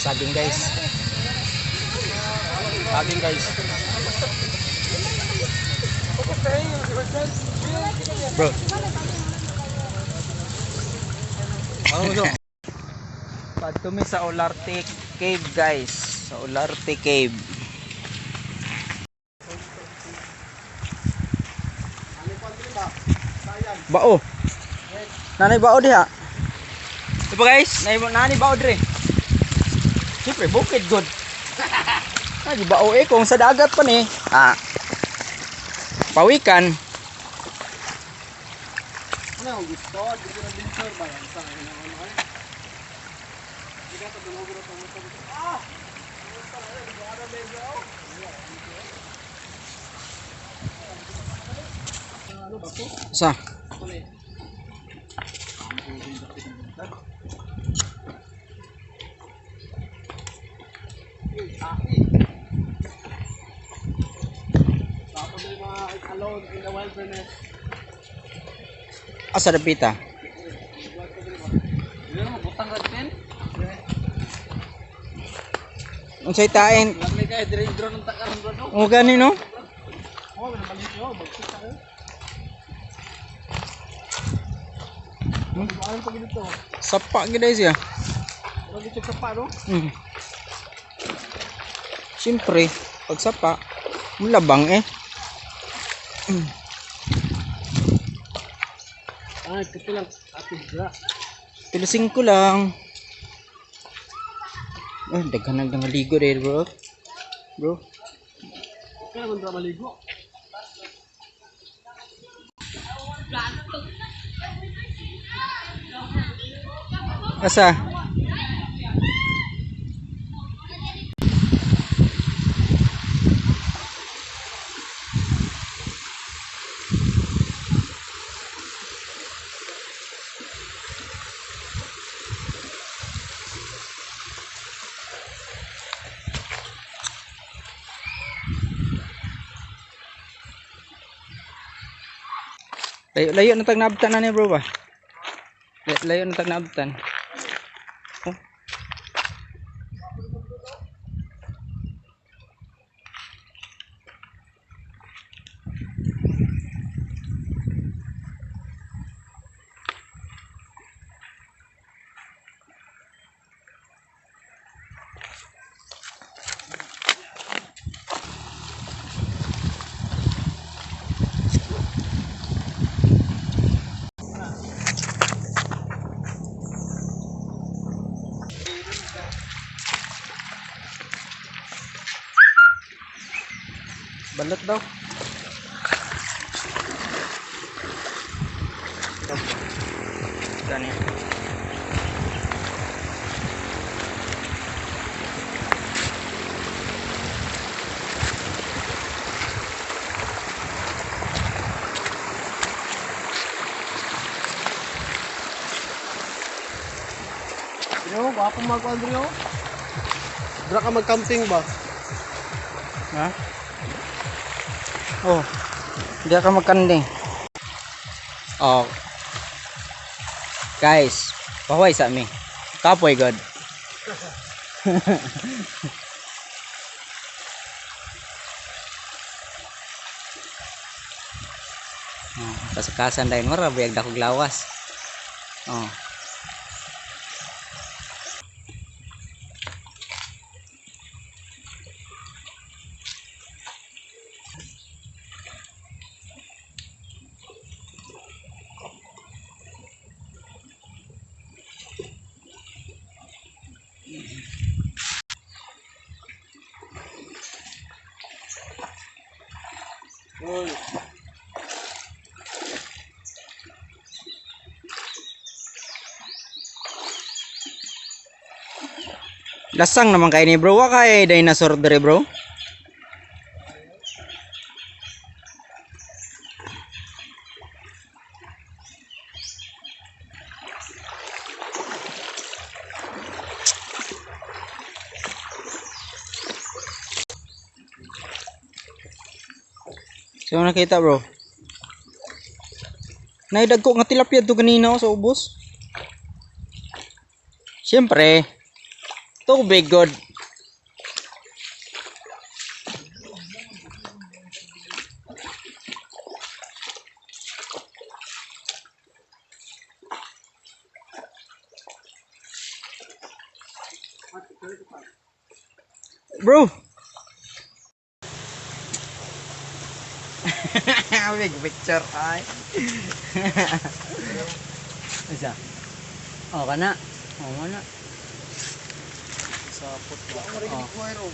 Saging guys. Saging guys. Bro. Padto mi sa Olarte Cave guys. Sa Olarte Cave. Bao. Nanay bao diha. Diba guys? Nanay bao dire. Siyempre bukid good. Di bao kung sa dagat pa ni. Pawikan. Ano gusto? Dito na din sir ba? Sa Sa alone in the wilderness. Asa dapita? Butang ratin. Unsay taen? Lami kay dire drone ng takaron bro. O gani no? Oh, nabalik yo, magkita ko. Ano pa dito? Sapa gid siya. Lagi check sapa no? Siyempre, pag sapa, mulabang Ay, ito lang ating bra. Pilasing ko lang. Daghan nang maligo dahil bro. Bro. Kaya man maligo. Asa? Layo na tag naabtan na ni bro ba? Layo na tag naabtan. Oh. Balot daw. Gani. Yo, wapo mag-Andrew. Dra ka mag-camping ba? Ha? Oh. Hindi ka magkanding. Oh. Guys, pahuay sa amin. Kapoy god. Kasakasan dahil marabiyag dakog lawas. Oh. Lasang naman kayo ni bro. Waka dinosaur dere bro. So nakita bro. Naidagko nga tilapia to kanina sa ubos. Siyempre, Tubig god. Bro. Big picture ay. Isa. Oh kana. Oh kana. Sapot ba? Oh.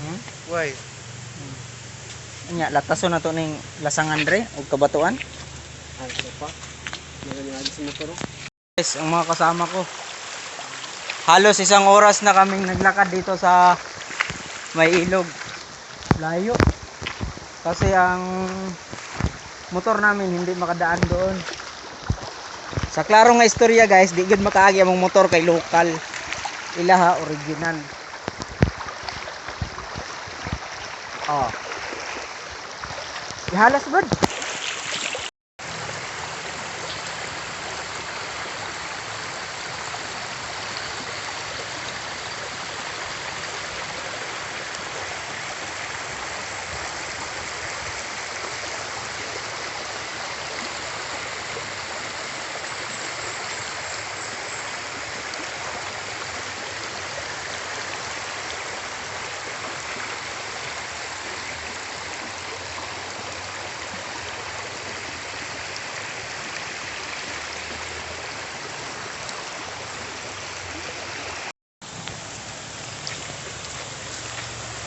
Hmm? Why? Nya latason na to ning lasangan dre og kabatuan. Ay, ito pa. Naganyagi sa motor. Guys, ang mga kasama ko. Halos 1 oras na kaming naglakad dito sa may ilog. Layo. Kasi ang motor namin hindi makadaan doon. Sa klaro nga istorya guys, di gud makaagi among motor kay lokal. Ilaha original. Oh. Ihalas bud.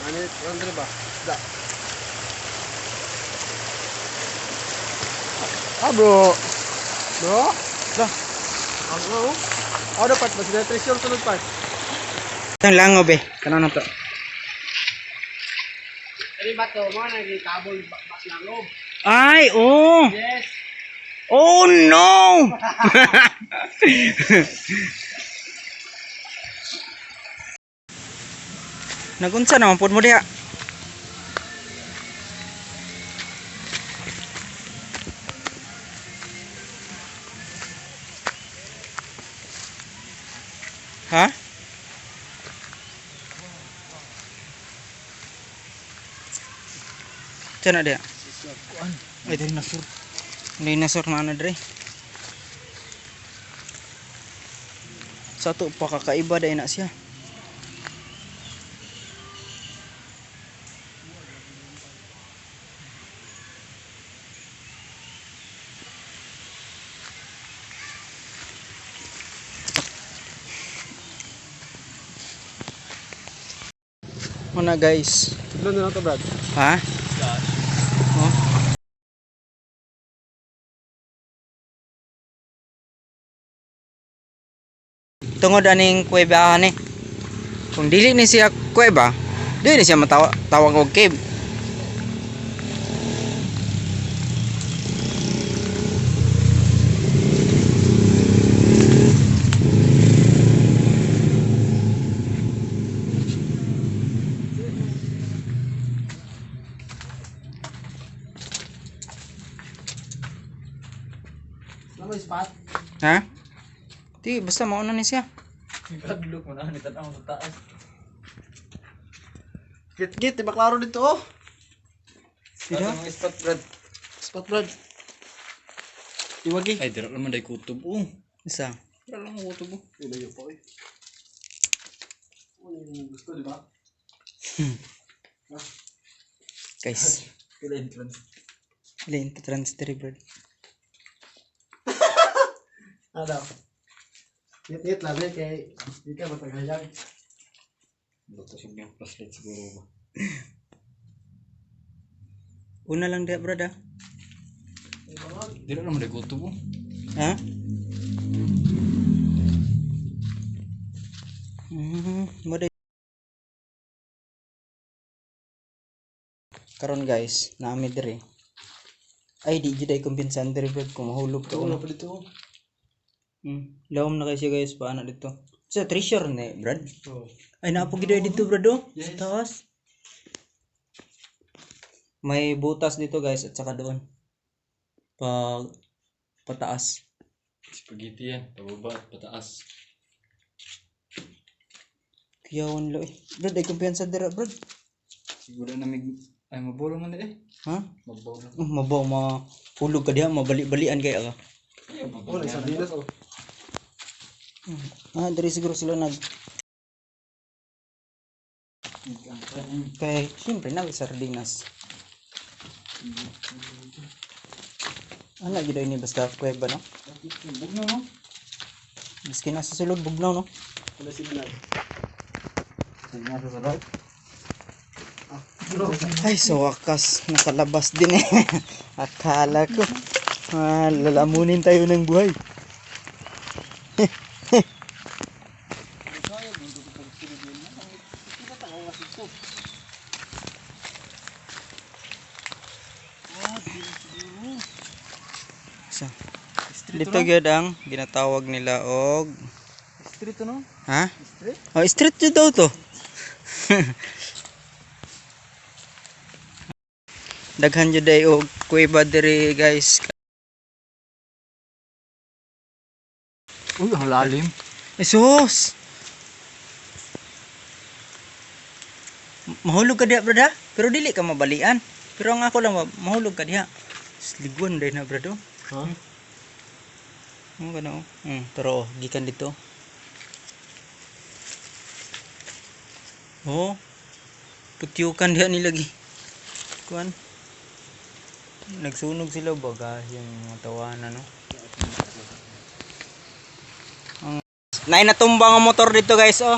Ano, Andre ba? Da. Ah bro. Bro? Da. Ang nga oh. Ako dapat, mas na treasure sunod pa. Tang langob eh. Kana na to. Ano ba to? Mga nagkabol bak langob. Ay, oh. Yes. Oh no. Nagunsa naman pud mo diha. Ha? Sana dia. Ay, dinosaur. Dinosaur na ano dre. Satu pa kakaiba dai na siya. Muna guys. Ilan na to, Brad? Ha? Oh. Tungod aning kuweba ani. Kung dili ni siya kuweba, dili ni siya tawag og cave. Ano spot? Ha? Di basta mauna ni siya. Pag-look mo na, nitataw mo sa taas. Git, di ba klaro dito oh? Sino? Ito mga spot, Brad. Spot, Brad. Iwagi. Ay, dira naman day kutob. Oh, Isa. dira lang ang kutob. Oh. Ilayo pa eh. Ano yung gusto, di ba? Guys, Kila entrance. ilin to transfer bird. Ano? Hit lang eh, kay di ka mataghayag. Tusog yung flashlight siguro ba? Una lang dia brad ah. Dira naman day kutob. Oh. Ha? Mode. Karon guys, naami dire. Ay di jud ay kumpiyansan dire bird kung mahulog ka Ano una. pa dito? Lawom na kayo siya guys, paano dito? Sa treasure ni brad. Oh. Ay naapog gid dito brad oh. Sa Yes. taas. May butas dito guys at saka doon. Pataas. Spaghetti yan. Pababa at pataas. Yawan lo eh. Brad, ay kumpiyansa dira, Brad. Siguro na ay mabolo man eh. Ha? Mabolo. Mabaw, mahulog ka diha, mabali-balian kaya ka. Wala, sardinas oh. Dari siguro sila kay siyempre na sardinas. Ano gid ini basta kuweba no? Bugnaw no? Miski nasa sulod bugnaw no? Wala sila. Tingnan sa sarap. Ay, so wakas nakalabas din eh. Akala ko lalamunin tayo ng buhay. So, dito gyud ang ginatawag nila og Street no? ha? Street? Oh, street jud daw to. Daghan jud ay og kuweba diri guys. Uy, ang lalim. Jesus. Mahulog ka diha, brada. Pero dili ka mabalian. Pero ang ako lang mahulog ka diha. Liguan dai na, brado. Ha? Ano ka na oh? Pero gikan dito. Oh. Putyukan diha nila gi. Kuan. Nagsunog sila baga yung mga tawanan no. Nay natumba ang motor dito guys oh.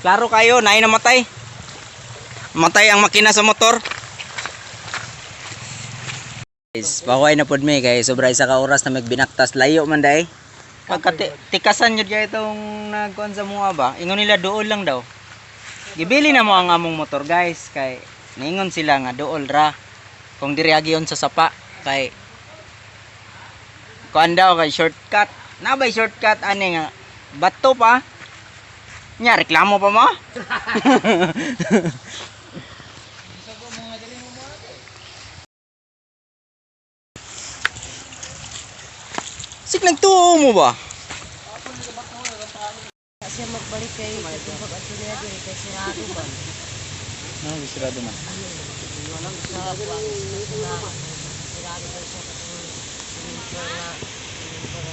Klaro kayo, nay namatay. Matay ang makina sa motor. Guys, pakuay na pod mi guys. Sobra isa ka oras na magbinaktas layo man dai. Pagkatikasan jud kay itong nagkuan sa mga ba. Ingon nila duol lang daw. Gibili na mo ang among motor guys kay ningon sila nga duol ra. Kung diri agiyon sa sapa kay kuan daw kay shortcut. Nabay shortcut ani nga bato pa. Nya reklamo pa mo. Sik nagtuo mo ba? Siya magbalik kay tumbag at tuloy diri kay sirado ba. Ano bisirado man? Sirado ba siya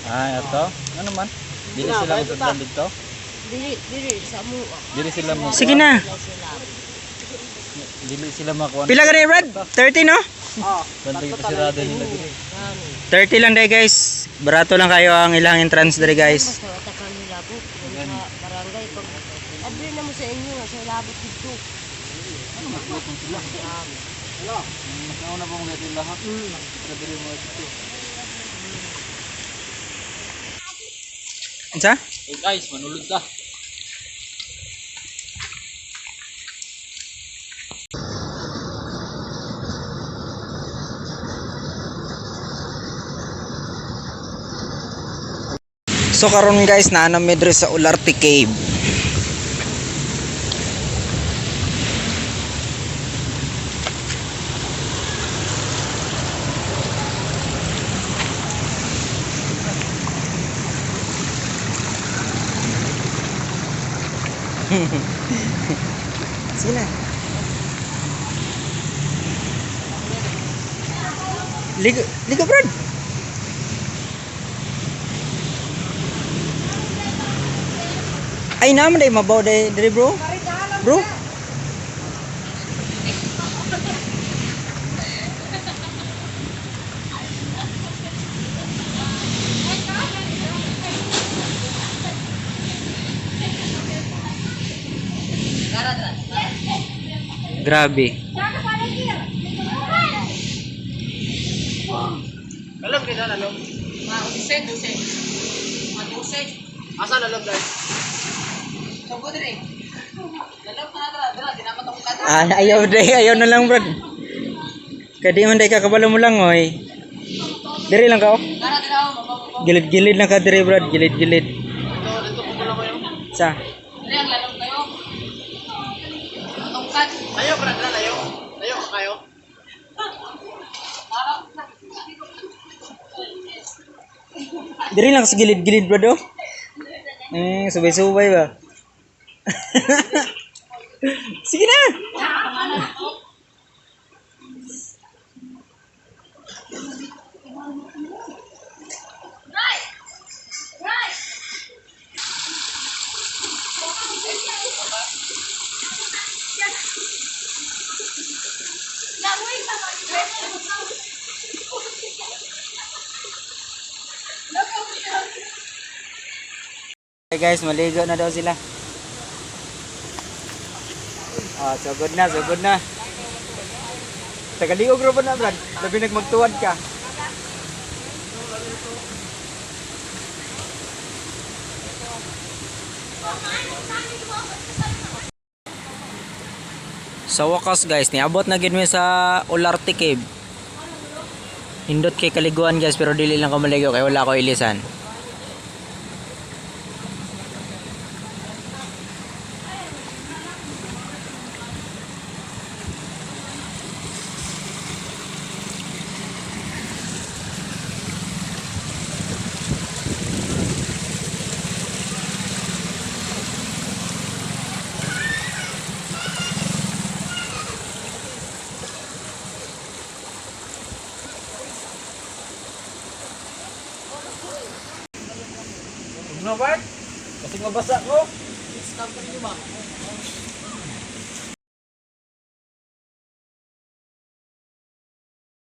Ah, ito. Ano man? Dili sila magdadaan dito. diri sa mo. Dili sila mo. Sige na. Dili sila makuha. Pila ka rin, Brad? 30 no? Bantay pa sirado nila diri. 30 lang dai guys. Barato lang kayo ang ilang entrance diri guys. Basta atakal ni labo sa barangay pag adre na mo sa inyo nga sa labot dito. Nauna pong dito lahat. Diri mo dito. Unsa? Hey guys, manulod ta. So karon guys, naana mi diri sa Ularte Cave. Sige na. Liga Brad. Ay naman day mabaw day diri bro. Bro. Grabe. Alam kita na lom. Asa na lom guys? Ayaw na lang bro. Kadi man day ka kabalo mo lang oy. Diri lang ka oh. Gilid-gilid lang ka diri bro, gilid-gilid. Dito ko lang kayo. Sa. Layo para na layo. Layo kayo. Diri lang sa gilid-gilid bro do. Subay-subay ba. Sige na. Okay guys, maligo na daw sila. Ah, sugod na, sugod na. Tagaliog ro ba na, Brad? Labi nagmagtuwad ka. Sa wakas guys, niabot na gid mi sa Olarte Cave. Hindot kay kaliguan guys, pero dili lang ko maligo kay wala ko ilisan. No, Bart? Kasi mabasa ko. Discovery mo ba?